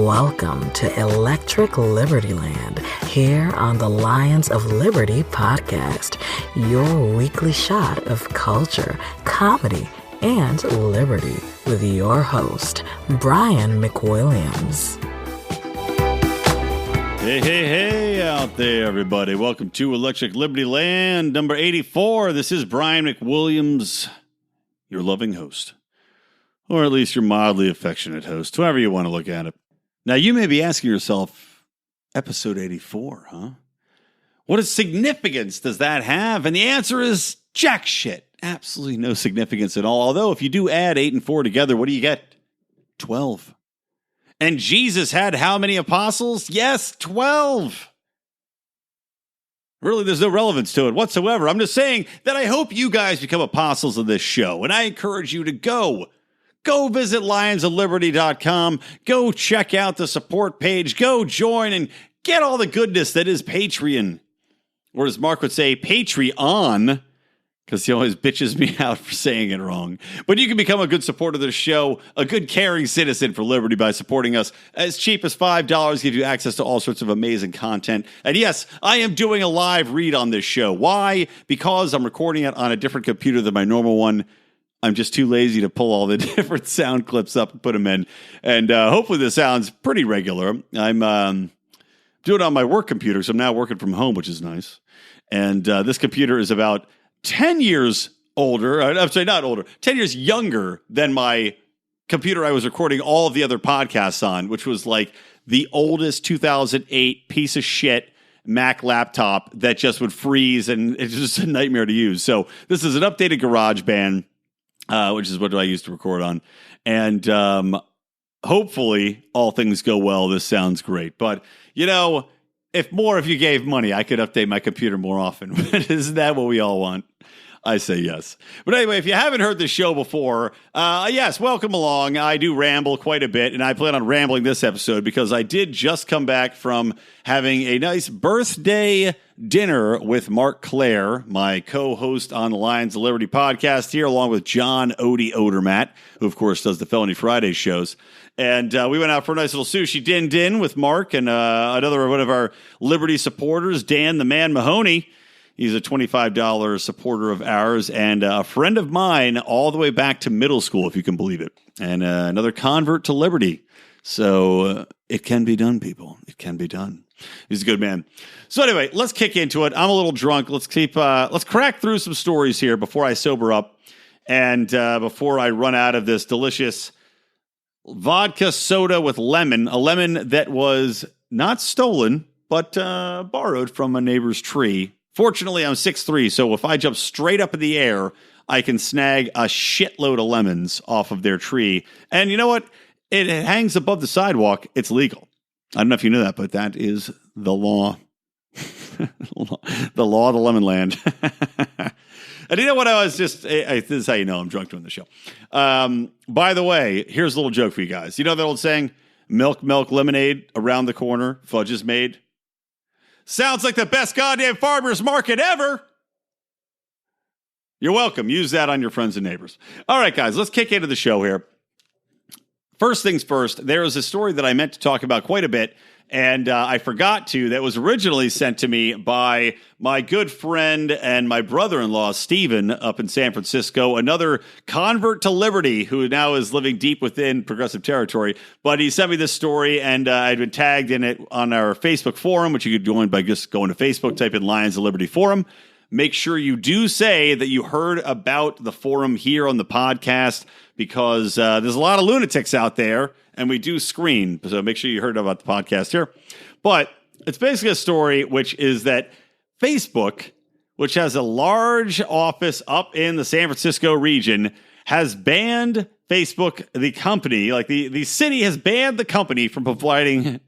Welcome to Electric Libertyland, here on the Lions of Liberty podcast, your weekly shot of culture, comedy, and liberty with your host, Brian McWilliams. Hey out there, everybody. Welcome to Electric Libertyland, number 84. This is Brian McWilliams, your loving host. Or at least your mildly affectionate host, however you want to look at it. Now, you may be asking yourself, episode 84, huh? What significance does that have? And the answer is jack shit. Absolutely no significance at all. Although, if you do add 8 and 4 together, what do you get? 12. And Jesus had how many apostles? Yes, 12. Really, there's no relevance to it whatsoever. I'm just saying that I hope you guys become apostles of this show. And I encourage you to go visit lionsofliberty.com. Go check out the support page. Go join and get all the goodness that is Patreon. Or as Mark would say, Patreon, because he always bitches me out for saying it wrong. But you can become a good supporter of the show, a good caring citizen for liberty by supporting us. As cheap as $5 gives you access to all sorts of amazing content. And yes, I am doing a live read on this show. Why? Because I'm recording it on a different computer than my normal one. I'm just too lazy to pull all the different sound clips up and put them in. And hopefully this sounds pretty regular. I'm doing it on my work computer, so I'm now working from home, which is nice. And this computer is about 10 years older. I'm sorry, not older. 10 years younger than my computer I was recording all of the other podcasts on, which was like the oldest 2008 piece of shit Mac laptop that just would freeze, and it's just a nightmare to use. So this is an updated GarageBand, which is what I used to record on. And hopefully all things go well. This sounds great. But, you know, if you gave money, I could update my computer more often. Isn't that what we all want? I say yes. But anyway, if you haven't heard the show before, yes, welcome along. I do ramble quite a bit, and I plan on rambling this episode because I did just come back from having a nice birthday dinner with Mark Claire, my co-host on the Lions of Liberty podcast here, along with John Odie Odermatt, who, of course, does the Felony Friday shows. And we went out for a nice little sushi din-din with Mark and another one of our Liberty supporters, Dan the Man Mahoney. He's a $25 supporter of ours and a friend of mine all the way back to middle school, if you can believe it. And another convert to liberty. So it can be done, people. It can be done. He's a good man. So anyway, let's kick into it. I'm a little drunk. Let's crack through some stories here before I sober up and before I run out of this delicious vodka soda with lemon, a lemon that was not stolen, but borrowed from a neighbor's tree. Fortunately, I'm 6'3", so if I jump straight up in the air, I can snag a shitload of lemons off of their tree. And you know what? It hangs above the sidewalk. It's legal. I don't know if you knew that, but that is the law. The law of the lemon land. And you know what? This is how you know I'm drunk doing the show. By the way, here's a little joke for you guys. You know that old saying, milk, lemonade, around the corner, fudge is made? Sounds like the best goddamn farmer's market ever. You're welcome. Use that on your friends and neighbors. All right, guys, let's kick into the show here. First things first, there is a story that I meant to talk about quite a bit, and I forgot to, that was originally sent to me by my good friend and my brother-in-law, Steven, up in San Francisco, another convert to liberty who now is living deep within progressive territory. But he sent me this story, and I'd been tagged in it on our Facebook forum, which you could join by just going to Facebook, type in Lions of Liberty Forum. Make sure you do say that you heard about the forum here on the podcast, because there's a lot of lunatics out there, and we do screen. So make sure you heard about the podcast here. But it's basically a story which is that Facebook, which has a large office up in the San Francisco region, has banned Facebook, the company, like the city has banned the company from providing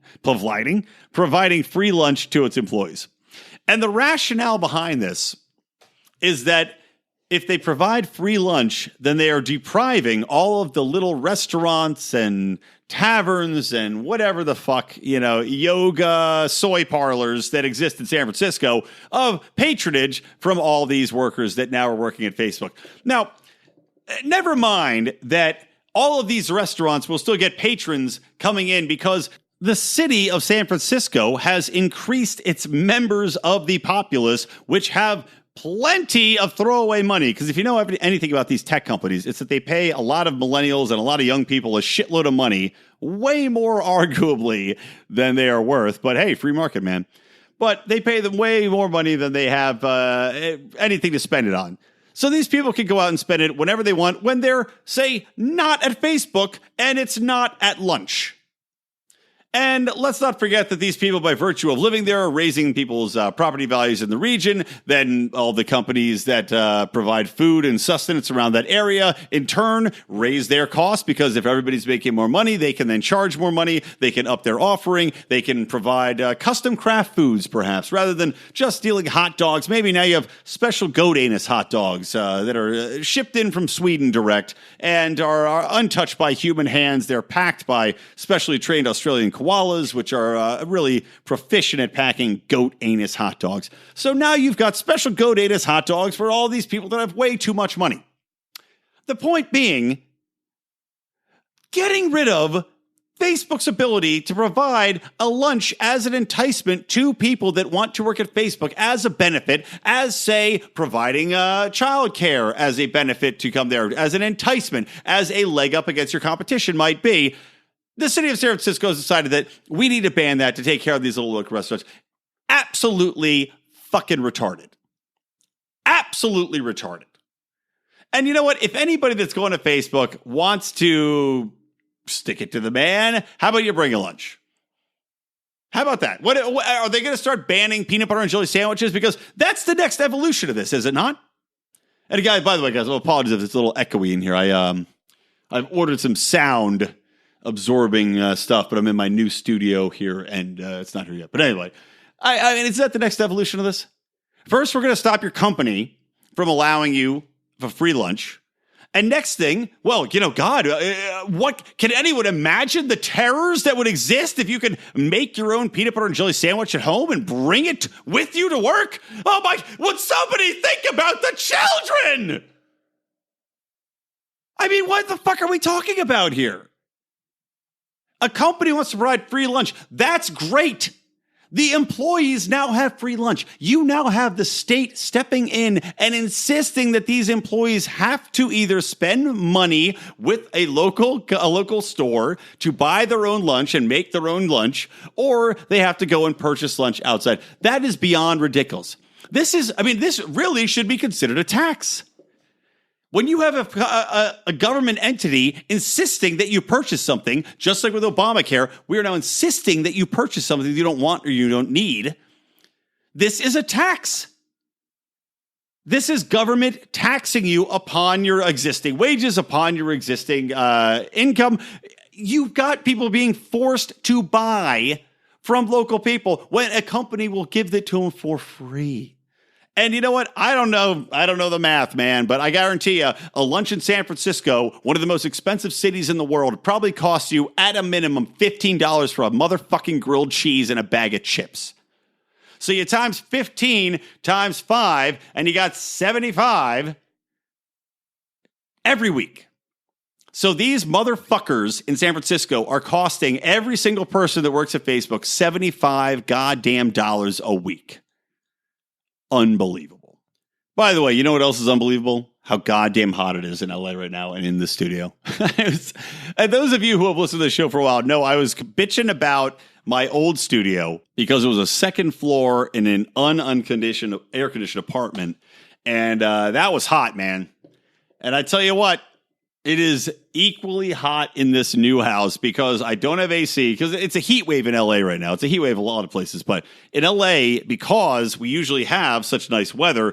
free lunch to its employees. And the rationale behind this is that if they provide free lunch, then they are depriving all of the little restaurants and taverns and whatever the fuck, yoga, soy parlors that exist in San Francisco of patronage from all these workers that now are working at Facebook. Now, never mind that all of these restaurants will still get patrons coming in because the city of San Francisco has increased its members of the populace, which have plenty of throwaway money. Because if you know anything about these tech companies, it's that they pay a lot of millennials and a lot of young people a shitload of money, way more arguably than they are worth. But hey, free market, man. But they pay them way more money than they have anything to spend it on. So these people can go out and spend it whenever they want when they're, say, not at Facebook and it's not at lunch. And let's not forget that these people, by virtue of living there, are raising people's property values in the region. Then all the companies that provide food and sustenance around that area, in turn, raise their costs because if everybody's making more money, they can then charge more money. They can up their offering. They can provide custom craft foods, perhaps, rather than just stealing hot dogs. Maybe now you have special goat anus hot dogs that are shipped in from Sweden direct and are untouched by human hands. They're packed by specially trained Australian koalas, which are really proficient at packing goat anus hot dogs. So now you've got special goat anus hot dogs for all these people that have way too much money. The point being, getting rid of Facebook's ability to provide a lunch as an enticement to people that want to work at Facebook as a benefit, as, say, providing childcare as a benefit to come there, as an enticement, as a leg up against your competition might be. The city of San Francisco has decided that we need to ban that to take care of these little local restaurants. Absolutely fucking retarded. Absolutely retarded. And you know what? If anybody that's going to Facebook wants to stick it to the man, how about you bring a lunch? How about that? What are they going to start banning peanut butter and jelly sandwiches? Because that's the next evolution of this, is it not? And guys, by the way, guys, I'll apologize if it's a little echoey in here. I've ordered some sound absorbing stuff, but I'm in my new studio here, and it's not here yet. But anyway, I mean, is that the next evolution of this? First, we're going to stop your company from allowing you a free lunch. And next thing, well, you know, God, what can anyone imagine the terrors that would exist if you could make your own peanut butter and jelly sandwich at home and bring it with you to work? Oh my, would somebody think about the children? I mean, what the fuck are we talking about here? A company wants to provide free lunch. That's great. The employees now have free lunch. You now have the state stepping in and insisting that these employees have to either spend money with a local store to buy their own lunch and make their own lunch, or they have to go and purchase lunch outside. That is beyond ridiculous. This really should be considered a tax. When you have a government entity insisting that you purchase something, just like with Obamacare, we are now insisting that you purchase something you don't want or you don't need. This is a tax. This is government taxing you upon your existing wages, upon your existing income. You've got people being forced to buy from local people when a company will give it to them for free. And you know what? I don't know the math, man, but I guarantee you a lunch in San Francisco, one of the most expensive cities in the world, probably costs you at a minimum $15 for a motherfucking grilled cheese and a bag of chips. So you times 15 times 5 and you got 75 every week. So these motherfuckers in San Francisco are costing every single person that works at Facebook $75 goddamn dollars a week. Unbelievable. By the way, you know what else is unbelievable? How goddamn hot it is in LA right now and in the studio. And those of you who have listened to the show for a while know I was bitching about my old studio because it was a second floor in an unconditioned, air-conditioned apartment. And that was hot, man. And I tell you what, it is equally hot in this new house because I don't have AC, because it's a heat wave in LA right now. It's a heat wave in a lot of places. But in LA, because we usually have such nice weather,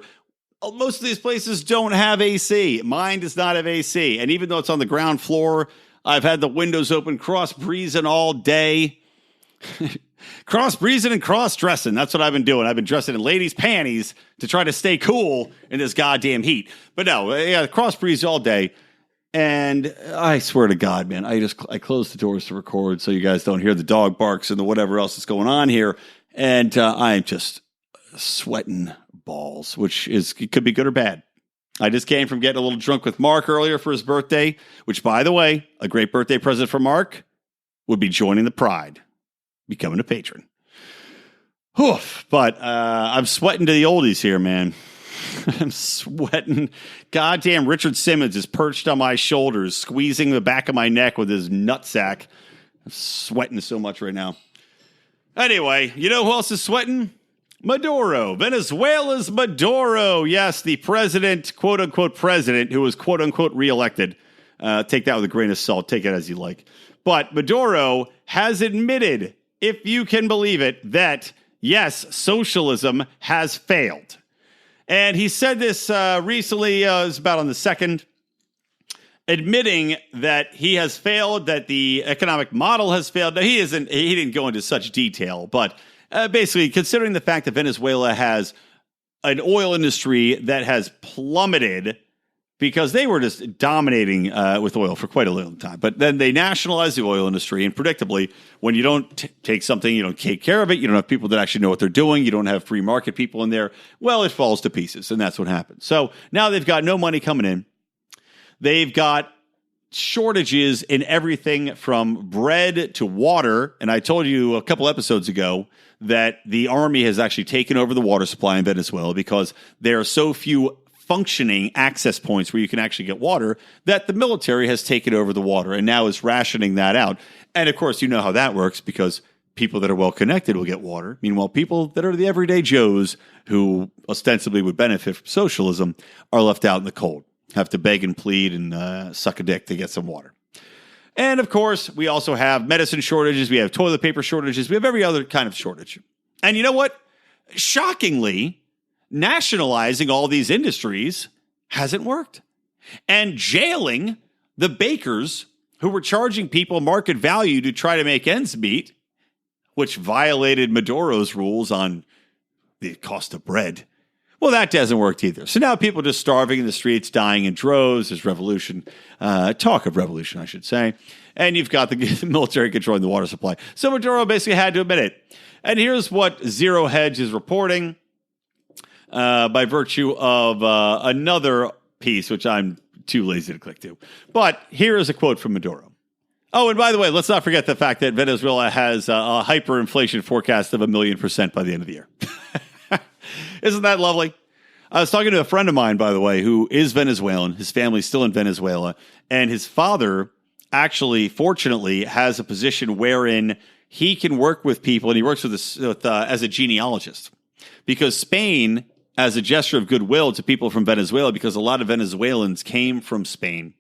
most of these places don't have AC. Mine does not have AC. And even though it's on the ground floor, I've had the windows open, cross-breezing all day. Cross-breezing and cross-dressing. That's what I've been doing. I've been dressing in ladies' panties to try to stay cool in this goddamn heat. But no, yeah, cross-breeze all day. And I swear to God, man, I closed the doors to record so you guys don't hear the dog barks and the whatever else is going on here. And I'm just sweating balls, it could be good or bad. I just came from getting a little drunk with Mark earlier for his birthday, which, by the way, a great birthday present for Mark would be joining the Pride. becoming a patron. Oof, but I'm sweating to the oldies here, man. I'm sweating. Goddamn Richard Simmons is perched on my shoulders, squeezing the back of my neck with his nutsack. I'm sweating so much right now. Anyway, you know who else is sweating? Maduro. Venezuela's Maduro. Yes, the president, quote-unquote president, who was quote-unquote reelected. Take that with a grain of salt. Take it as you like. But Maduro has admitted, if you can believe it, that, yes, socialism has failed. And he said this recently, it was about on the 2nd, admitting that he has failed, that the economic model has failed. Now, he didn't go into such detail, but basically, considering the fact that Venezuela has an oil industry that has plummeted because they were just dominating with oil for quite a long time. But then they nationalized the oil industry, and predictably, when you don't take something, you don't take care of it, you don't have people that actually know what they're doing, you don't have free market people in there, well, it falls to pieces, and that's what happens. So now they've got no money coming in. They've got shortages in everything from bread to water, and I told you a couple episodes ago that the army has actually taken over the water supply in Venezuela because there are so few functioning access points where you can actually get water that the military has taken over the water and now is rationing that out. And of course, you know how that works because people that are well connected will get water. Meanwhile, people that are the everyday Joes who ostensibly would benefit from socialism are left out in the cold, have to beg and plead and suck a dick to get some water. And of course, we also have medicine shortages. We have toilet paper shortages. We have every other kind of shortage. And you know what? Shockingly, nationalizing all these industries hasn't worked. And jailing the bakers who were charging people market value to try to make ends meet, which violated Maduro's rules on the cost of bread, well, that doesn't work either. So now people are just starving in the streets, dying in droves. There's revolution, talk of revolution, I should say. And you've got the military controlling the water supply. So Maduro basically had to admit it. And here's what Zero Hedge is reporting by virtue of another piece, which I'm too lazy to click to. But here is a quote from Maduro. Oh, and by the way, let's not forget the fact that Venezuela has a hyperinflation forecast of 1,000,000% by the end of the year. Isn't that lovely? I was talking to a friend of mine, by the way, who is Venezuelan. His family's still in Venezuela. And his father actually, fortunately, has a position wherein he can work with people, and he works with as a genealogist. Because Spain, as a gesture of goodwill to people from Venezuela, because a lot of Venezuelans came from Spain,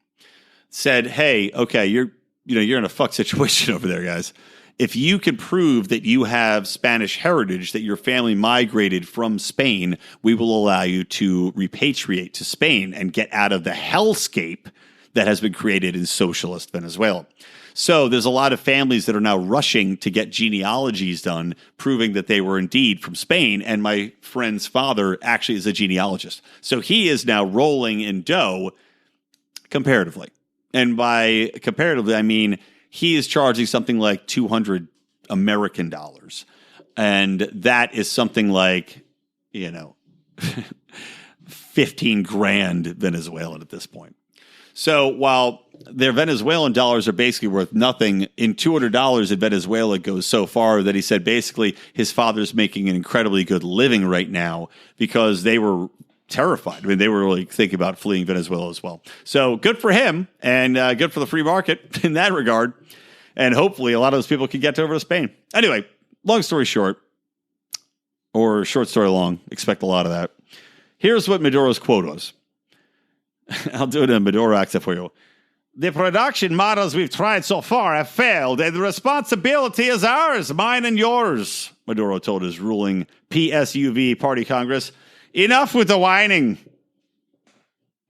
said, hey, okay, you're in a fuck situation over there, guys. If you can prove that you have Spanish heritage, that your family migrated from Spain, we will allow you to repatriate to Spain and get out of the hellscape that has been created in socialist Venezuela. So there's a lot of families that are now rushing to get genealogies done, proving that they were indeed from Spain. And my friend's father actually is a genealogist. So he is now rolling in dough comparatively. And by comparatively, I mean he is charging something like $200 American dollars. And that is something like, 15 grand Venezuelan at this point. So while their Venezuelan dollars are basically worth nothing, in $200 in Venezuela goes so far that he said basically his father's making an incredibly good living right now because they were terrified. I mean, they were really thinking about fleeing Venezuela as well. So good for him and good for the free market in that regard. And hopefully a lot of those people can get over to Spain. Anyway, long story short, or short story long, expect a lot of that. Here's what Maduro's quote was. I'll do it in a Maduro accent for you. The production models we've tried so far have failed, and the responsibility is ours, mine and yours, Maduro told his ruling PSUV party Congress. Enough with the whining.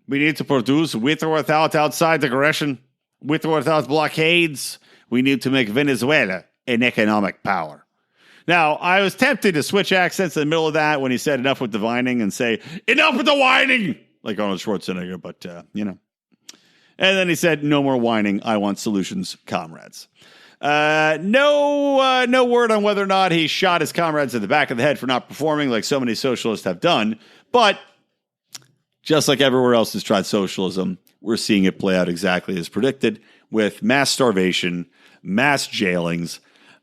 We need to produce with or without outside aggression, with or without blockades. We need to make Venezuela an economic power. Now, I was tempted to switch accents in the middle of that when he said enough with the whining and say, enough with the whining, like Arnold Schwarzenegger, but, And then he said, no more whining. I want solutions, comrades. No word on whether or not he shot his comrades in the back of the head for not performing like so many socialists have done. But just like everywhere else has tried socialism, we're seeing it play out exactly as predicted with mass starvation, mass jailings,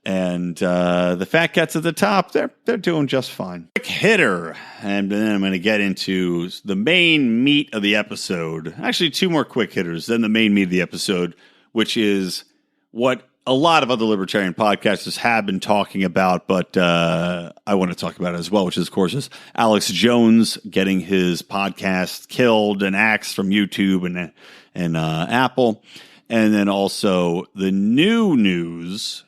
And the fat cats at the top, they're doing just fine. Quick hitter. And then I'm going to get into the main meat of the episode. Actually, two more quick hitters, then the main meat of the episode, which is what a lot of other libertarian podcasters have been talking about, but I want to talk about it as well, which is, of course, is Alex Jones getting his podcast killed and axed from YouTube and Apple. And then also the new news.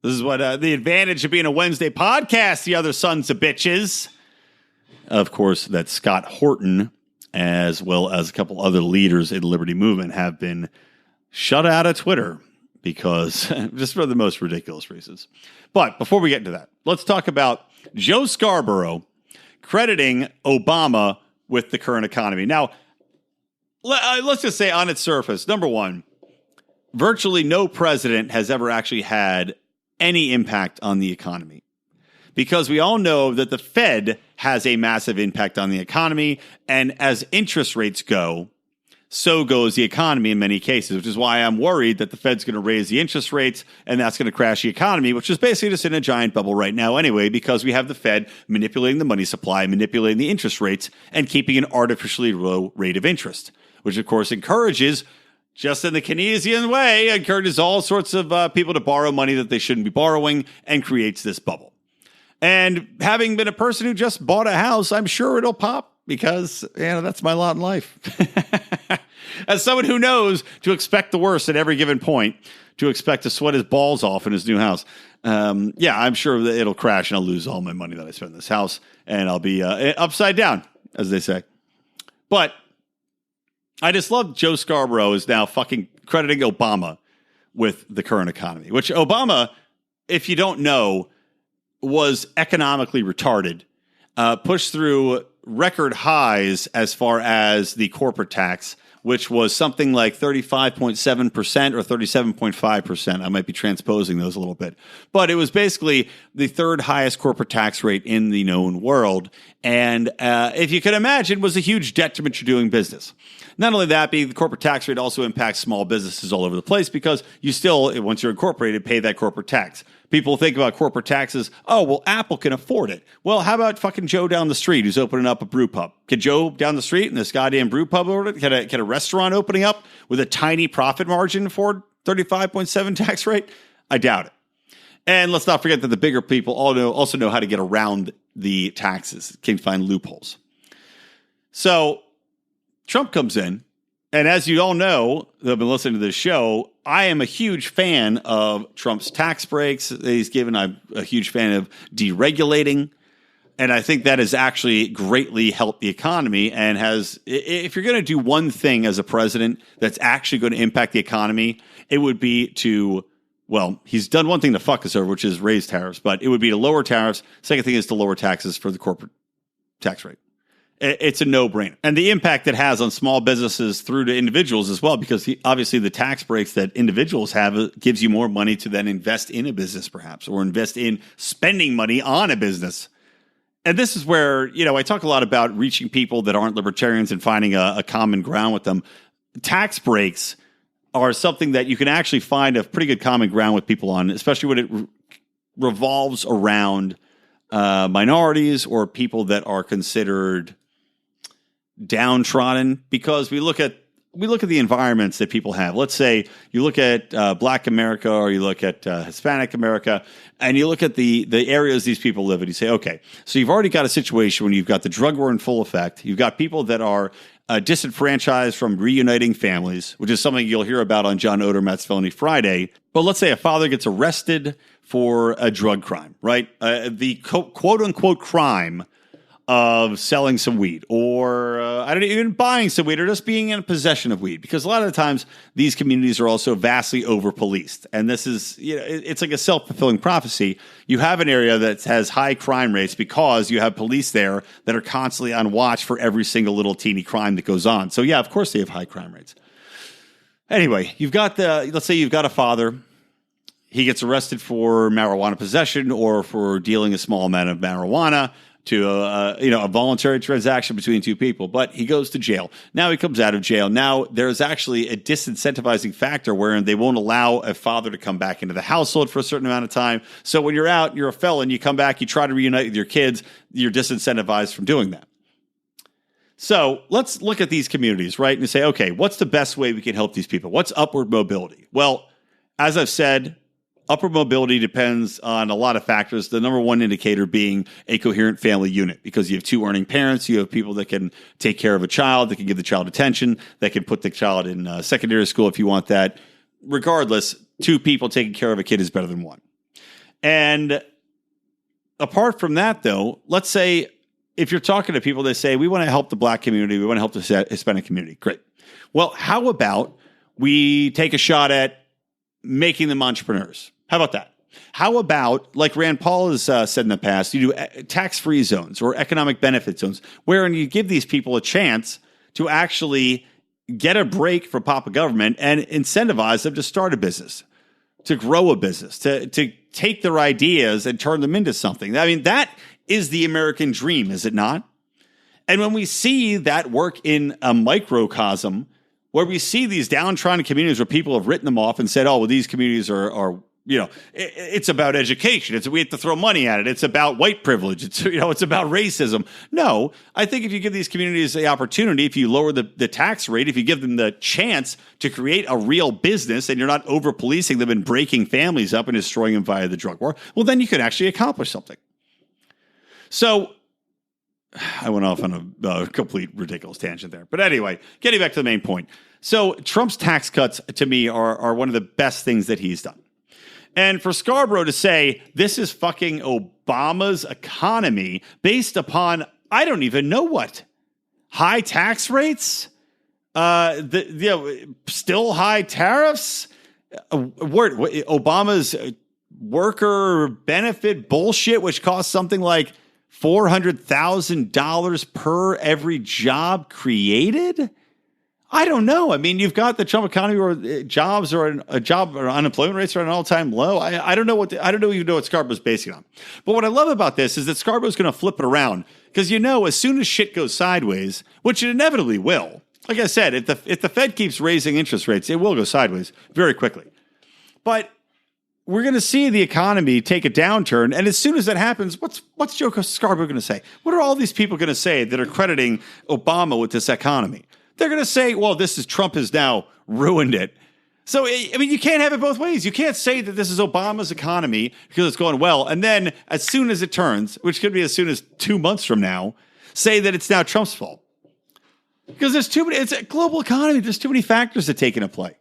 This is what the advantage of being a Wednesday podcast, the other sons of bitches. Of course, that Scott Horton, as well as a couple other leaders in the Liberty Movement, have been shut out of Twitter because just for the most ridiculous reasons. But before we get into that, let's talk about Joe Scarborough crediting Obama with the current economy. Now, let's just say on its surface, number one, virtually no president has ever actually had any impact on the economy, because we all know that the Fed has a massive impact on the economy. And as interest rates go, so goes the economy in many cases, which is why I'm worried that the Fed's going to raise the interest rates and that's going to crash the economy, which is basically just in a giant bubble right now anyway, because we have the Fed manipulating the money supply, manipulating the interest rates, and keeping an artificially low rate of interest, which of course encourages, just in the Keynesian way, encourages all sorts of people to borrow money that they shouldn't be borrowing and creates this bubble. And having been a person who just bought a house, I'm sure it'll pop because, that's my lot in life. As someone who knows to expect the worst at every given point, to expect to sweat his balls off in his new house. I'm sure that it'll crash and I'll lose all my money that I spent in this house and I'll be upside down, as they say. But I just love Joe Scarborough is now fucking crediting Obama with the current economy, which Obama, if you don't know, was economically retarded, pushed through record highs as far as the corporate tax, which was something like 35.7% or 37.5%. I might be transposing those a little bit. But it was basically the third highest corporate tax rate in the known world. And if you can imagine, was a huge detriment to doing business. Not only that, the corporate tax rate also impacts small businesses all over the place because you still, once you're incorporated, pay that corporate tax. People think about corporate taxes. Oh, well, Apple can afford it. Well, how about fucking Joe down the street who's opening up a brew pub? Can Joe down the street in this goddamn brew pub order? Can a restaurant opening up with a tiny profit margin afford 35.7 tax rate? I doubt it. And let's not forget that the bigger people also know how to get around the taxes, can find loopholes. So Trump comes in, and as you all know that have been listening to this show, I am a huge fan of Trump's tax breaks that he's given. I'm a huge fan of deregulating. And I think that has actually greatly helped the economy and has, if you're going to do one thing as a president that's actually going to impact the economy, it would be to, well, he's done one thing to fuck us over, which is raise tariffs, but it would be to lower tariffs. Second thing is to lower taxes for the corporate tax rate. It's a no-brainer. And the impact it has on small businesses through to individuals as well, because obviously the tax breaks that individuals have gives you more money to then invest in a business perhaps, or invest in spending money on a business. And this is where, I talk a lot about reaching people that aren't libertarians and finding a common ground with them. Tax breaks are something that you can actually find a pretty good common ground with people on, especially when it revolves around minorities or people that are considered downtrodden, because we look at the environments that people have. Let's say you look at Black America, or you look at Hispanic America, and you look at the areas these people live in. You say, okay, so you've already got a situation when you've got the drug war in full effect. You've got people that are disenfranchised from reuniting families, which is something you'll hear about on John Odermatt's Felony Friday. But let's say a father gets arrested for a drug crime, right? The quote-unquote crime of selling some weed, or I don't know, even buying some weed, or just being in possession of weed, because a lot of the times these communities are also vastly over-policed, and this is, it's like a self-fulfilling prophecy. You have an area that has high crime rates because you have police there that are constantly on watch for every single little teeny crime that goes on. So yeah, of course they have high crime rates. Anyway, let's say you've got a father. He gets arrested for marijuana possession or for dealing a small amount of marijuana. to a voluntary transaction between two people, but he goes to jail. Now he comes out of jail. Now there's actually a disincentivizing factor wherein they won't allow a father to come back into the household for a certain amount of time. So when you're out, you're a felon, you come back, you try to reunite with your kids, you're disincentivized from doing that. So let's look at these communities, right? And say, okay, what's the best way we can help these people? What's upward mobility? Well, as I've said, upward mobility depends on a lot of factors. The number one indicator being a coherent family unit, because you have two earning parents, you have people that can take care of a child, that can give the child attention, that can put the child in secondary school if you want that. Regardless, two people taking care of a kid is better than one. And apart from that, though, let's say if you're talking to people that say, we want to help the black community, we want to help the Hispanic community. Great. Well, how about we take a shot at making them entrepreneurs? How about that? How about, like Rand Paul has said in the past, you do tax-free zones or economic benefit zones, wherein you give these people a chance to actually get a break from Papa government and incentivize them to start a business, to grow a business, to take their ideas and turn them into something. I mean, that is the American dream, is it not? And when we see that work in a microcosm, where we see these downtrodden communities where people have written them off and said, oh, well, these communities are it's about education. We have to throw money at it. It's about white privilege. It's about racism. No, I think if you give these communities the opportunity, if you lower the tax rate, if you give them the chance to create a real business and you're not over policing them and breaking families up and destroying them via the drug war, well, then you can actually accomplish something. So I went off on a complete ridiculous tangent there. But anyway, getting back to the main point. So Trump's tax cuts, to me, are one of the best things that he's done. And for Scarborough to say this is fucking Obama's economy based upon, I don't even know what, high tax rates, still high tariffs, Obama's worker benefit bullshit, which costs something like $400,000 per every job created? I don't know. I mean, you've got the Trump economy where jobs or unemployment rates are at an all-time low. I don't know I don't even know what Scarborough's basing it on. But what I love about this is that Scarborough's going to flip it around, because as soon as shit goes sideways, which it inevitably will, like I said, if the Fed keeps raising interest rates, it will go sideways very quickly. But we're going to see the economy take a downturn, and as soon as that happens, what's Joe Scarborough going to say? What are all these people going to say that are crediting Obama with this economy? They're going to say, well, Trump has now ruined it. So, I mean, you can't have it both ways. You can't say that this is Obama's economy because it's going well, and then as soon as it turns, which could be as soon as 2 months from now, say that it's now Trump's fault. Because it's a global economy. There's too many factors that take into play.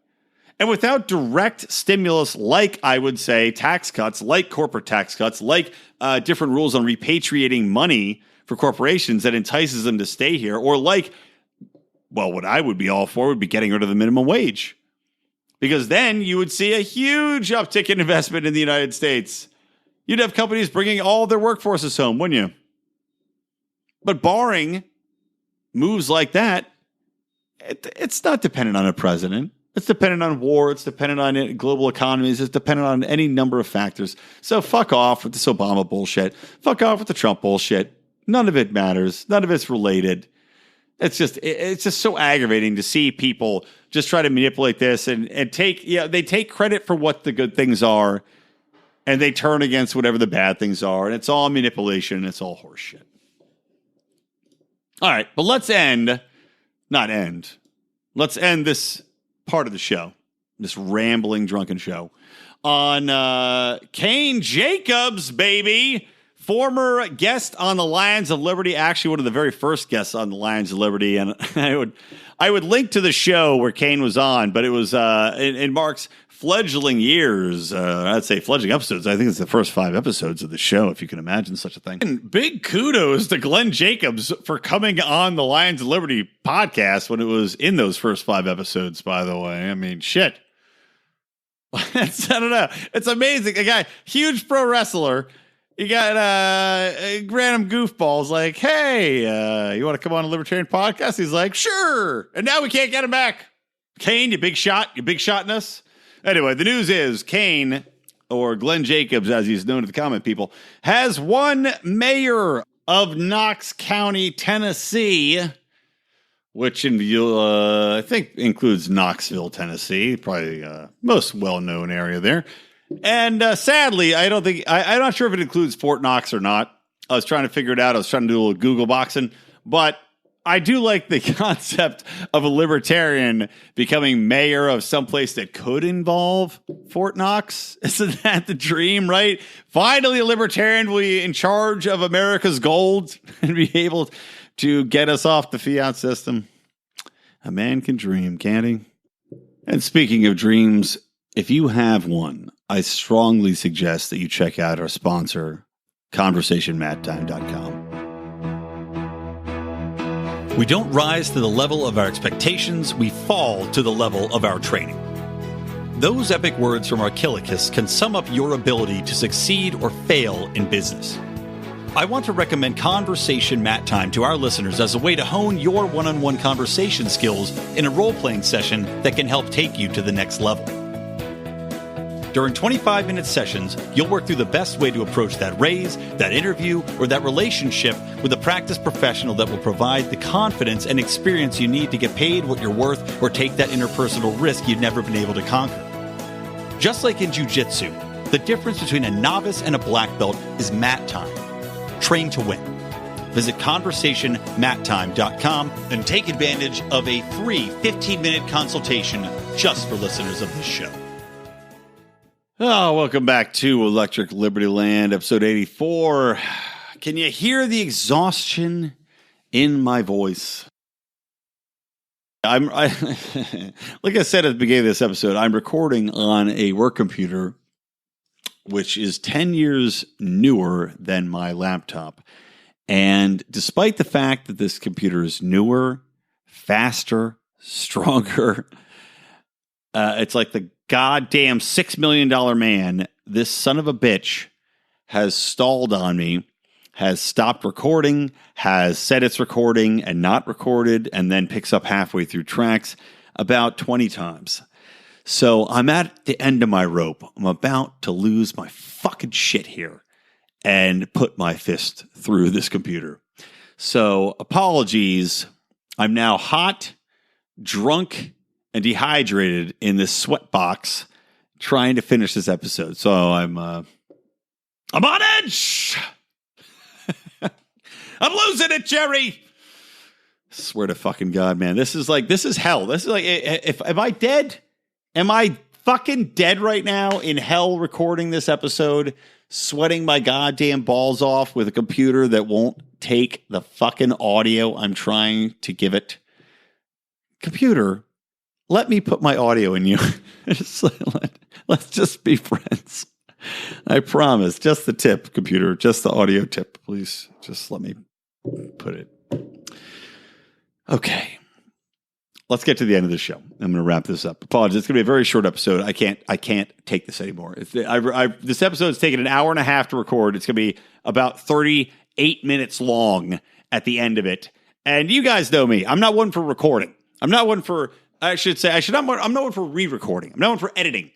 And without direct stimulus, like I would say tax cuts, like corporate tax cuts, like different rules on repatriating money for corporations that entices them to stay here, or like, well, what I would be all for would be getting rid of the minimum wage. Because then you would see a huge uptick in investment in the United States. You'd have companies bringing all their workforces home, wouldn't you? But barring moves like that, it's not dependent on a president. It's dependent on war. It's dependent on global economies. It's dependent on any number of factors. So fuck off with this Obama bullshit. Fuck off with the Trump bullshit. None of it matters. None of it's related. It's just so aggravating to see people just try to manipulate this and they take credit for what the good things are, and they turn against whatever the bad things are, and it's all manipulation and it's all horseshit. All right, but let's end this part of the show, this rambling drunken show, on Kane Jacobs, baby. Former guest on the Lions of Liberty, actually one of the very first guests on the Lions of Liberty, and I would link to the show where Kane was on, but it was in Mark's fledgling years. I'd say fledgling episodes. I think it's the first 5 episodes of the show, if you can imagine such a thing. And big kudos to Glenn Jacobs for coming on the Lions of Liberty podcast when it was in those first 5 episodes, by the way. I mean, shit. I don't know. It's amazing. A guy, huge pro wrestler. You got random goofballs like, hey, you want to come on a Libertarian podcast? He's like, sure. And now we can't get him back. Kane, you big shot. You big shotting us. Anyway, the news is Kane, or Glenn Jacobs, as he's known to the comment people, has won mayor of Knox County, Tennessee, which I think includes Knoxville, Tennessee, probably most well-known area there. And sadly, I'm not sure if it includes Fort Knox or not. I was trying to figure it out. I was trying to do a little Google boxing, but I do like the concept of a libertarian becoming mayor of someplace that could involve Fort Knox. Isn't that the dream, right? Finally, a libertarian will be in charge of America's gold and be able to get us off the fiat system. A man can dream, can't he? And speaking of dreams, if you have one, I strongly suggest that you check out our sponsor, ConversationMatTime.com. We don't rise to the level of our expectations, we fall to the level of our training. Those epic words from Archilochus can sum up your ability to succeed or fail in business. I want to recommend Conversation Mat Time to our listeners as a way to hone your one-on-one conversation skills in a role-playing session that can help take you to the next level. During 25-minute sessions, you'll work through the best way to approach that raise, that interview, or that relationship with a practiced professional that will provide the confidence and experience you need to get paid what you're worth or take that interpersonal risk you've never been able to conquer. Just like in jiu-jitsu, the difference between a novice and a black belt is mat time. Train to win. Visit conversationmattime.com and take advantage of a free 15-minute consultation just for listeners of this show. Oh, welcome back to Electric Libertyland, episode 84. Can you hear the exhaustion in my voice? Like I said at the beginning of this episode, I'm recording on a work computer, which is 10 years newer than my laptop. And despite the fact that this computer is newer, faster, stronger, it's like the goddamn $6 million man, this son of a bitch has stalled on me, has stopped recording, has said it's recording and not recorded, and then picks up halfway through tracks about 20 times. So I'm at the end of my rope. I'm about to lose my fucking shit here and put my fist through this computer. So apologies. I'm now hot, drunk, and dehydrated in this sweat box trying to finish this episode. So I'm on edge. I'm losing it, Jerry. Swear to fucking God, man. This is hell. This is like, am I dead? Am I fucking dead right now in hell recording this episode, sweating my goddamn balls off with a computer that won't take the fucking audio I'm trying to give it? Computer, let me put my audio in you. Let's just be friends. I promise. Just the tip, computer. Just the audio tip. Please just let me put it. Okay. Let's get to the end of the show. I'm going to wrap this up. Apologies. It's going to be a very short episode. I can't take this anymore. This episode is taking an hour and a half to record. It's going to be about 38 minutes long at the end of it. And you guys know me. I'm not one for recording. I'm not one for re-recording. I'm not one for editing.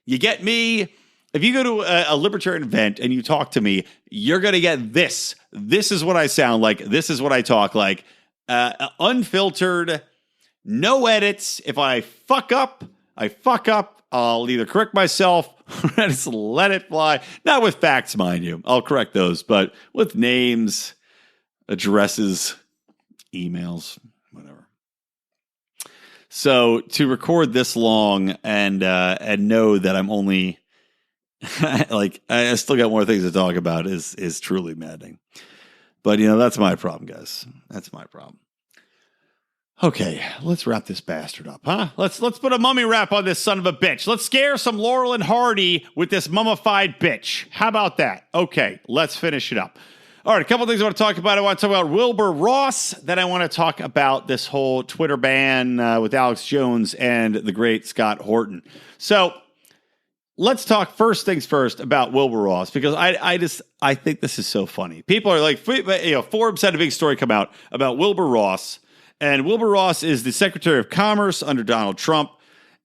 You get me. If you go to a libertarian event and you talk to me, you're going to get this. This is what I sound like. This is what I talk like. Unfiltered, no edits. If I fuck up, I fuck up. I'll either correct myself or I just let it fly. Not with facts, mind you. I'll correct those, but with names, addresses, emails, whatever. So to record this long and know that I'm only like I still got more things to talk about is truly maddening. But that's my problem, guys. That's my problem. Okay, let's wrap this bastard up, huh? Let's put a mummy wrap on this son of a bitch. Let's scare some Laurel and Hardy with this mummified bitch. How about that? Okay, let's finish it up. All right, a couple things I want to talk about. I want to talk about Wilbur Ross. Then I want to talk about this whole Twitter ban with Alex Jones and the great Scott Horton. So let's talk first things first about Wilbur Ross, because I think this is so funny. People are like, Forbes had a big story come out about Wilbur Ross. And Wilbur Ross is the Secretary of Commerce under Donald Trump.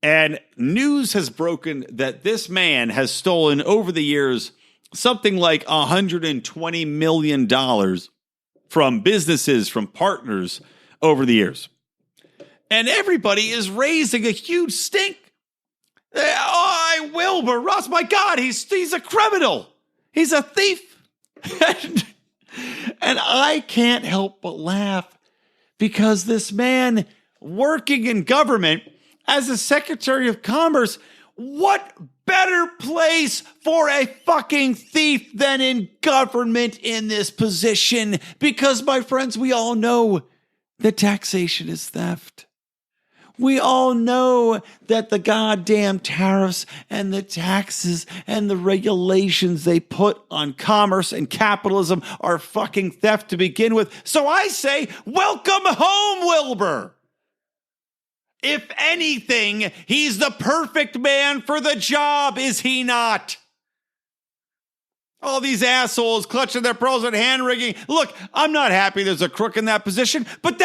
And news has broken that this man has stolen over the years something like $120 million from businesses, from partners over the years. And everybody is raising a huge stink. Wilbur Ross, my God, he's a criminal. He's a thief. And I can't help but laugh because this man working in government as a Secretary of Commerce, what better place for a fucking thief than in government in this position? Because, my friends, we all know that taxation is theft. We all know that the goddamn tariffs and the taxes and the regulations they put on commerce and capitalism are fucking theft to begin with. So I say, welcome home, Wilbur. If anything, he's the perfect man for the job, is he not? All these assholes clutching their pearls and hand-wringing. Look, I'm not happy there's a crook in that position, but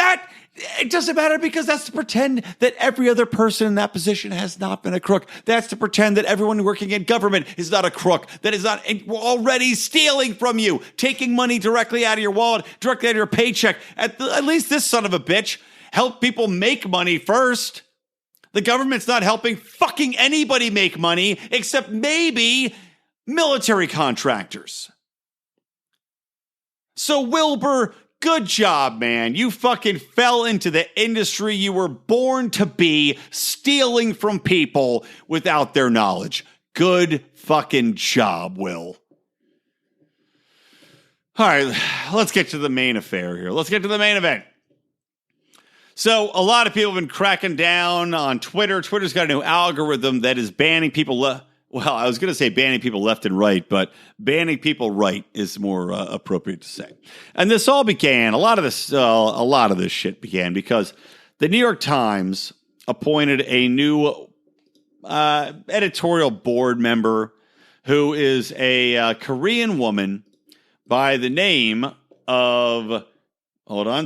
it doesn't matter because that's to pretend that every other person in that position has not been a crook. That's to pretend that everyone working in government is not a crook, that is not already stealing from you, taking money directly out of your wallet, directly out of your paycheck. At least this son of a bitch helped people make money first. The government's not helping fucking anybody make money except maybe military contractors. So Wilbur, good job, man. You fucking fell into the industry you were born to be, stealing from people without their knowledge. Good fucking job, Will. All right, let's get to the main affair here. Let's get to the main event. So a lot of people have been cracking down on Twitter. Twitter's got a new algorithm that is banning people. Well, I was going to say banning people left and right, but banning people right is more appropriate to say. And this all began, a lot of this shit began because the New York Times appointed a new editorial board member who is a Korean woman by the name of,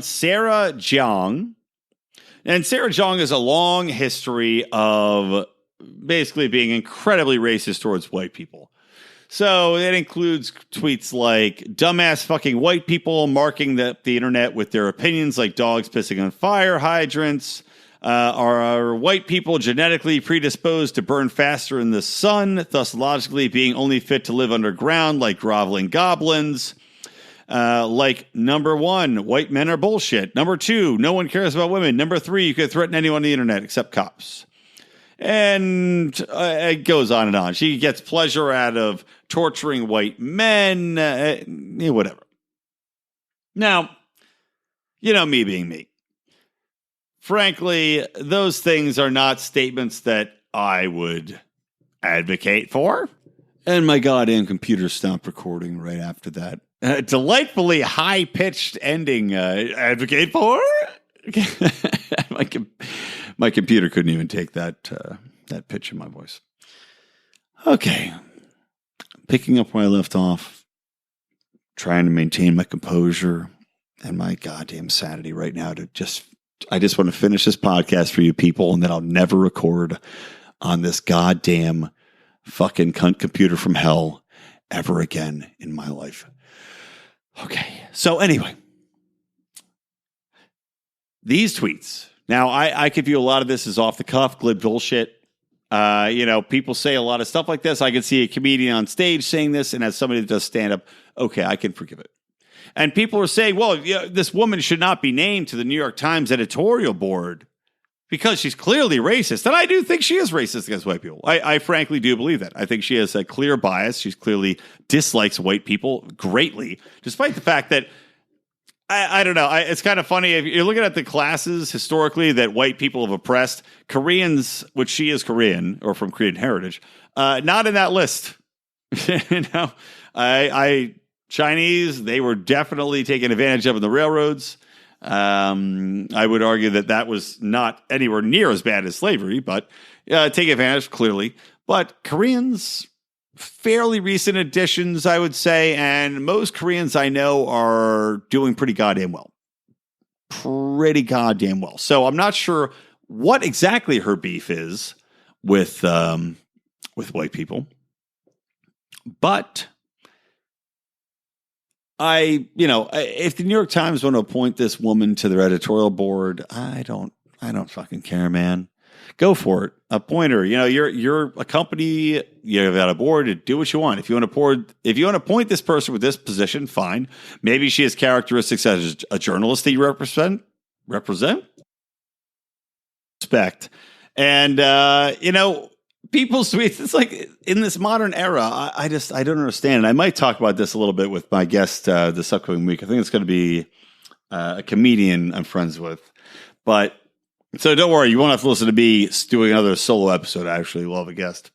Sarah Jeong. And Sarah Jeong has a long history of basically being incredibly racist towards white people. So it includes tweets like dumbass fucking white people marking the internet with their opinions like dogs pissing on fire hydrants. Are white people genetically predisposed to burn faster in the sun, thus logically being only fit to live underground like groveling goblins? Like, number one, white men are bullshit. Number two, no one cares about women. Number three, you could threaten anyone on the internet except cops. And it goes on and on. She gets pleasure out of torturing white men, whatever. Now, you know me being me. Frankly, those things are not statements that I would advocate for. And my goddamn computer stopped recording right after that. Delightfully high-pitched ending. Advocate for? My computer couldn't even take that pitch in my voice. Okay. Picking up where I left off. Trying to maintain my composure and my goddamn sanity right now I just want to finish this podcast for you people, and then I'll never record on this goddamn fucking cunt computer from hell ever again in my life. Okay. So anyway, these tweets. Now, I could view a lot of this as off the cuff, glib bullshit. People say a lot of stuff like this. I could see a comedian on stage saying this, and as somebody that does stand up, okay, I can forgive it. And people are saying, well, this woman should not be named to the New York Times editorial board because she's clearly racist. And I do think she is racist against white people. I frankly do believe that. I think she has a clear bias. She clearly dislikes white people greatly, despite the fact that, I don't know. It's kind of funny. If you're looking at the classes historically that white people have oppressed, Koreans, which she is Korean or from Korean heritage, not in that list. Chinese, they were definitely taken advantage of in the railroads. I would argue that was not anywhere near as bad as slavery, but take advantage clearly. But Koreans, fairly recent additions, I would say, and most Koreans I know are doing pretty goddamn well. Pretty goddamn well. So I'm not sure what exactly her beef is with white people, but if the New York Times want to appoint this woman to their editorial board, I don't fucking care, man. Go for it. Appoint her. You're a company. You've got a board. Do what you want. If you want to appoint this person with this position, fine. Maybe she has characteristics as a journalist that you represent. Respect. And people's tweets. It's like in this modern era. I don't understand. And I might talk about this a little bit with my guest this upcoming week. I think it's going to be a comedian I'm friends with, but. So don't worry, you won't have to listen to me doing another solo episode. Actually, we'll have a guest.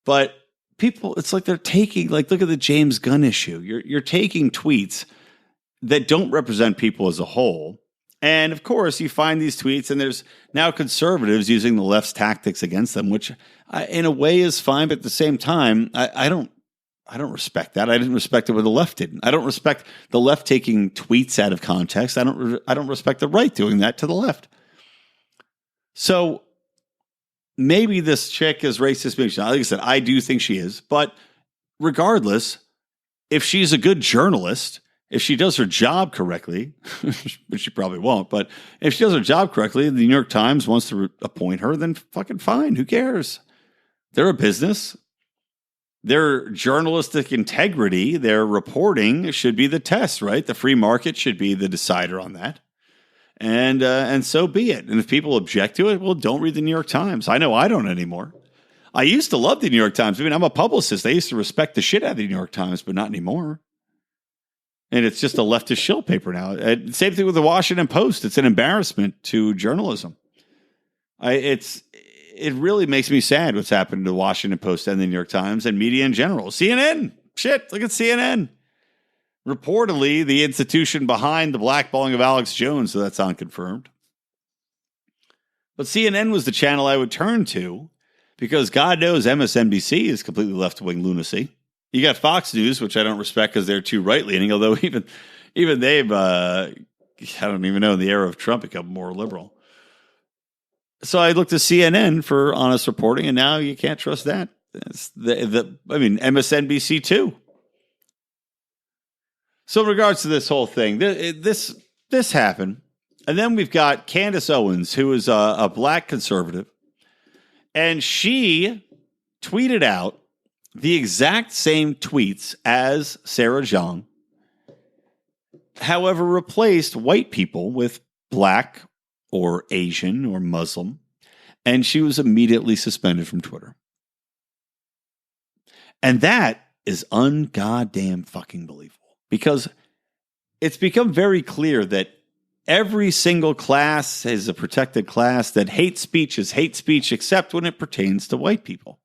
But people, it's like they're taking, look at the James Gunn issue. You're taking tweets that don't represent people as a whole. And of course, you find these tweets, and there's now conservatives using the left's tactics against them, which in a way is fine. But at the same time, I don't respect that. I didn't respect it when the left didn't. I don't respect the left taking tweets out of context. I don't respect the right doing that to the left. So maybe this chick is racist. Like I said, I do think she is. But regardless, if she's a good journalist, if she does her job correctly, which she probably won't, but if she does her job correctly, the New York Times wants to appoint her, then fucking fine. Who cares? They're a business. Their journalistic integrity, their reporting should be the test, right? The free market should be the decider on that. And so be it. And if people object to it, well, don't read the New York Times. I know I don't anymore. I used to love the New York Times. I mean, I'm a publicist. I used to respect the shit out of the New York Times, but not anymore. And it's just a leftist shill paper now. Same thing with the Washington Post. It's an embarrassment to journalism. It really makes me sad what's happened to the Washington Post and the New York Times and media in general. CNN. Shit, look at CNN. Reportedly, the institution behind the blackballing of Alex Jones, so that's unconfirmed. But CNN was the channel I would turn to because God knows MSNBC is completely left-wing lunacy. You got Fox News, which I don't respect because they're too right-leaning, although even they've, I don't even know, in the era of Trump, become more liberal. So I looked to CNN for honest reporting, and now you can't trust that. MSNBC too. So in regards to this whole thing, this happened. And then we've got Candace Owens, who is a black conservative. And she tweeted out the exact same tweets as Sarah Jeong. However, replaced white people with black or Asian or Muslim. And she was immediately suspended from Twitter. And that is ungoddamn fucking believable. Because it's become very clear that every single class is a protected class, that hate speech is hate speech, except when it pertains to white people.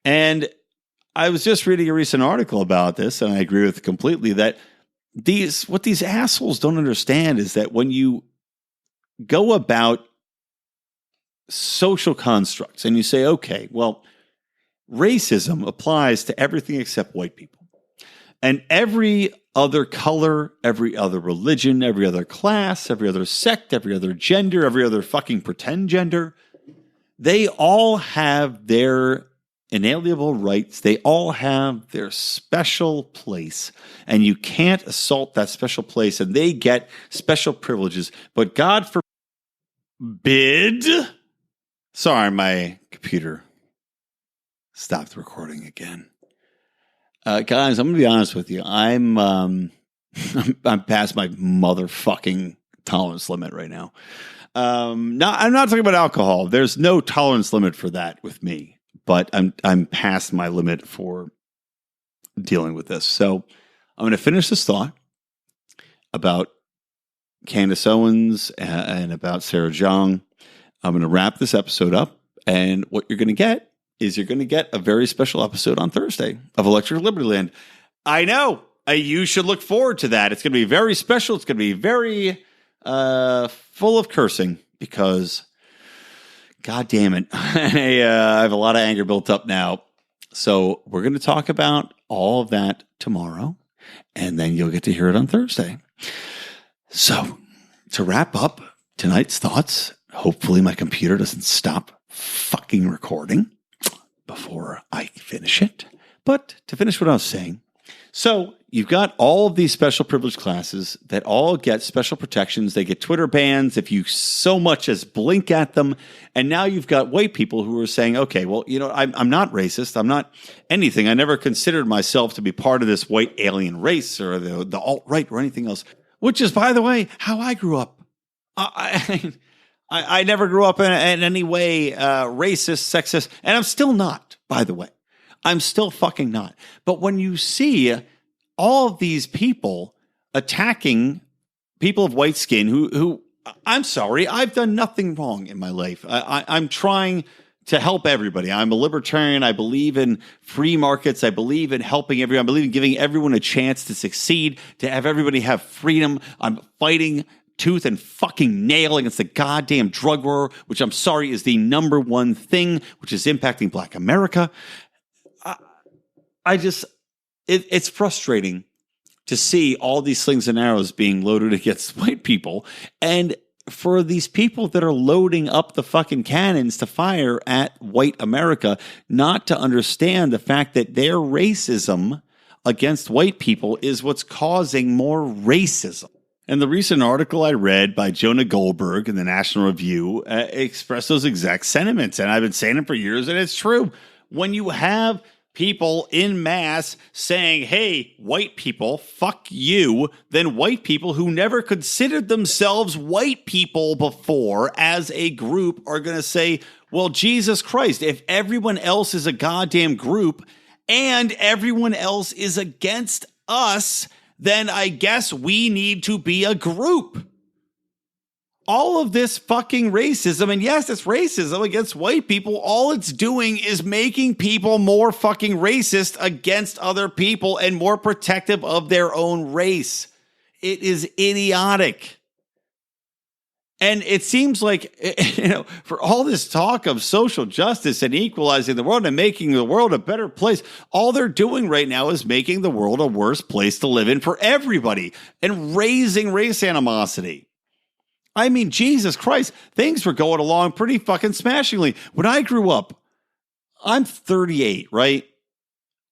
And I was just reading a recent article about this, and I agree with it completely, that what these assholes don't understand is that when you go about social constructs and you say, okay, well, racism applies to everything except white people. And every other color, every other religion, every other class, every other sect, every other gender, every other fucking pretend gender, they all have their inalienable rights. They all have their special place. And you can't assault that special place. And they get special privileges. But God forbid. Sorry, my computer stopped recording again. Guys, I'm going to be honest with you. I'm past my motherfucking tolerance limit right now. I'm not talking about alcohol. There's no tolerance limit for that with me, but I'm past my limit for dealing with this. So I'm going to finish this thought about Candace Owens and about Sarah Jeong. I'm going to wrap this episode up, and what you're going to get is you're going to get a very special episode on Thursday of Electric Libertyland. I know. You should look forward to that. It's going to be very special. It's going to be very full of cursing because, God damn it, I have a lot of anger built up now. So we're going to talk about all of that tomorrow, and then you'll get to hear it on Thursday. So to wrap up tonight's thoughts, hopefully my computer doesn't stop fucking recording before I finish it. But to finish what I was saying, So you've got all of these special privileged classes that all get special protections. They get Twitter bans if you so much as blink at them. And now you've got white people who are saying, okay, well, I'm not racist. I'm not anything. I never considered myself to be part of this white alien race or the alt-right or anything else, which is, by the way, how I grew up. I never grew up in any way racist, sexist, and I'm still not, by the way. I'm still fucking not. But when you see all of these people attacking people of white skin who I'm sorry, I've done nothing wrong in my life. I'm trying to help everybody. I'm a libertarian. I believe in free markets. I believe in helping everyone. I believe in giving everyone a chance to succeed, to have everybody have freedom. I'm fighting tooth and fucking nail against the goddamn drug war, which I'm sorry is the number one thing which is impacting Black America. It's frustrating to see all these slings and arrows being loaded against white people, and for these people that are loading up the fucking cannons to fire at white America, not to understand the fact that their racism against white people is what's causing more racism. And the recent article I read by Jonah Goldberg in the National Review expressed those exact sentiments. And I've been saying it for years, and it's true. When you have people in mass saying, hey, white people, fuck you, then white people who never considered themselves white people before as a group are going to say, well, Jesus Christ, if everyone else is a goddamn group and everyone else is against us, then I guess we need to be a group. All of this fucking racism, and yes, it's racism against white people, all it's doing is making people more fucking racist against other people and more protective of their own race. It is idiotic. And it seems like, for all this talk of social justice and equalizing the world and making the world a better place, all they're doing right now is making the world a worse place to live in for everybody and raising race animosity. I mean, Jesus Christ, things were going along pretty fucking smashingly. When I grew up, I'm 38, right?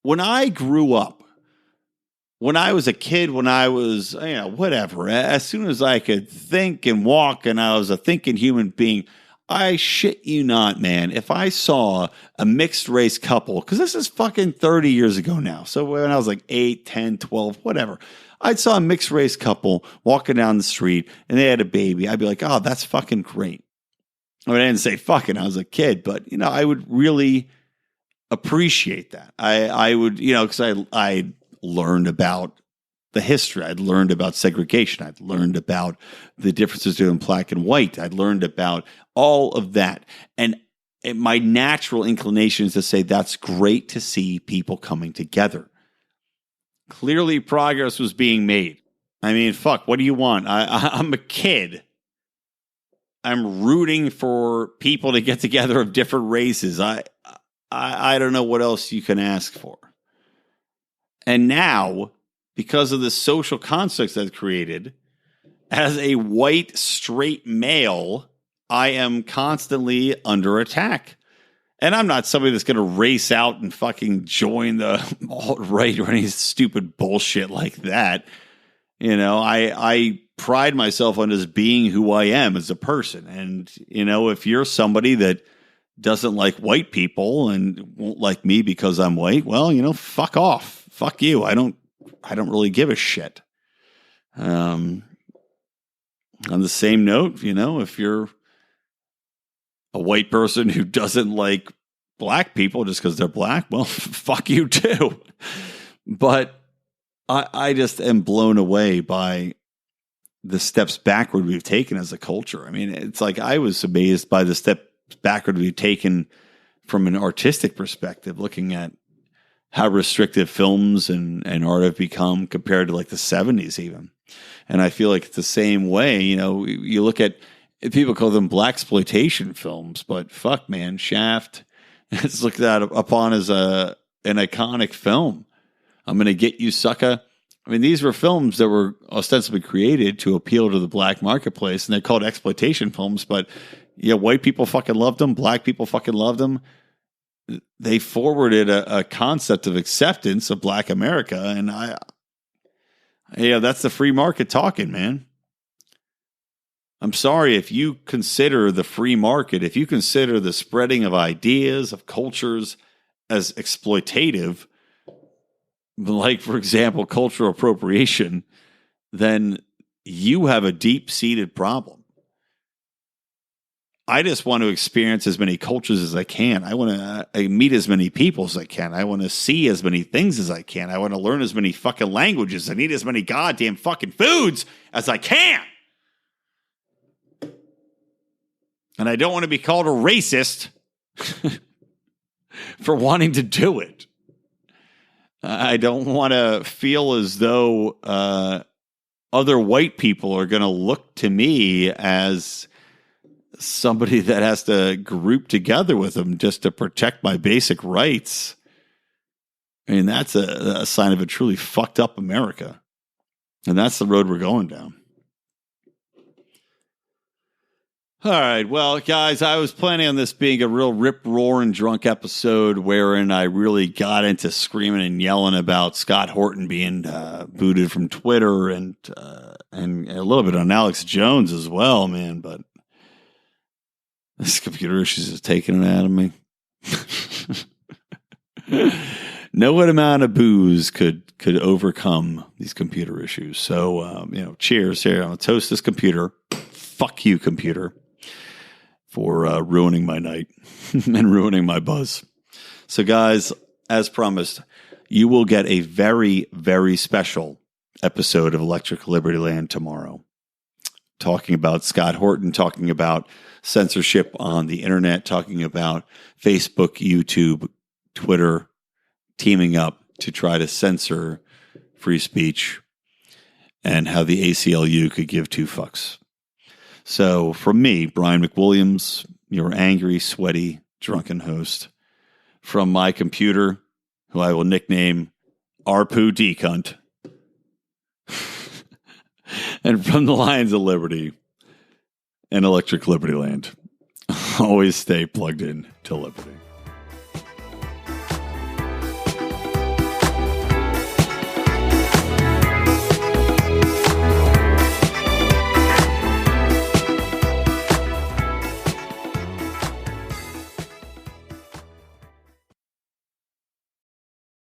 When I grew up, when I was a kid, when I was, whatever, as soon as I could think and walk and I was a thinking human being, I shit you not, man, if I saw a mixed race couple, because this is fucking 30 years ago now. So when I was like 8, 10, 12, whatever, I saw a mixed race couple walking down the street and they had a baby. I'd be like, oh, that's fucking great. I mean, I didn't say fucking, I was a kid, but, I would really appreciate that. I would, because I learned about the history. I'd learned about segregation. I'd learned about the differences between black and white. I'd learned about all of that. And my natural inclination is to say that's great to see people coming together. Clearly, progress was being made. I mean, fuck, what do you want? I'm a kid. I'm rooting for people to get together of different races. I don't know what else you can ask for. And now, because of the social constructs I've created, as a white, straight male, I am constantly under attack. And I'm not somebody that's going to race out and fucking join the alt-right or any stupid bullshit like that. I pride myself on just being who I am as a person. And, if you're somebody that doesn't like white people and won't like me because I'm white, well, fuck off. Fuck you. I don't really give a shit. On the same note, if you're a white person who doesn't like black people just because they're black, well, fuck you too. But I just am blown away by the steps backward we've taken as a culture. I mean, it's like I was amazed by the steps backward we've taken from an artistic perspective, looking at how restrictive films and art have become compared to like the 70s even. And I feel like it's the same way, you look at, people call them blaxploitation films, but fuck, man, Shaft is looked at upon as an iconic film. I'm going to get you, sucker. I mean, these were films that were ostensibly created to appeal to the black marketplace, and they're called exploitation films, but white people fucking loved them. Black people fucking loved them. they forwarded a concept of acceptance of Black America. And that's the free market talking, man. I'm sorry if you consider the free market, if you consider the spreading of ideas, of cultures as exploitative, like, for example, cultural appropriation, then you have a deep-seated problem. I just want to experience as many cultures as I can. I want to meet as many people as I can. I want to see as many things as I can. I want to learn as many fucking languages and eat as many goddamn fucking foods as I can. And I don't want to be called a racist for wanting to do it. I don't want to feel as though other white people are going to look to me as somebody that has to group together with them just to protect my basic rights. I mean, that's a sign of a truly fucked up America. And that's the road we're going down. All right. Well, guys, I was planning on this being a real rip-roaring drunk episode wherein I really got into screaming and yelling about Scott Horton being booted from Twitter and a little bit on Alex Jones as well, man. But this computer issues is taking it out of me. No amount of booze could overcome these computer issues. So, cheers here. I'm going to toast this computer. Fuck you, computer, for ruining my night and ruining my buzz. So, guys, as promised, you will get a very, very special episode of Electric Libertyland tomorrow. Talking about Scott Horton, talking about censorship on the internet, talking about Facebook, YouTube, Twitter, teaming up to try to censor free speech, and how the ACLU could give two fucks. So from me, Brian McWilliams, your angry, sweaty, drunken host, from my computer, who I will nickname Arpoo D Cunt, and from the Lions of Liberty and Electric Libertyland, always stay plugged in to Liberty.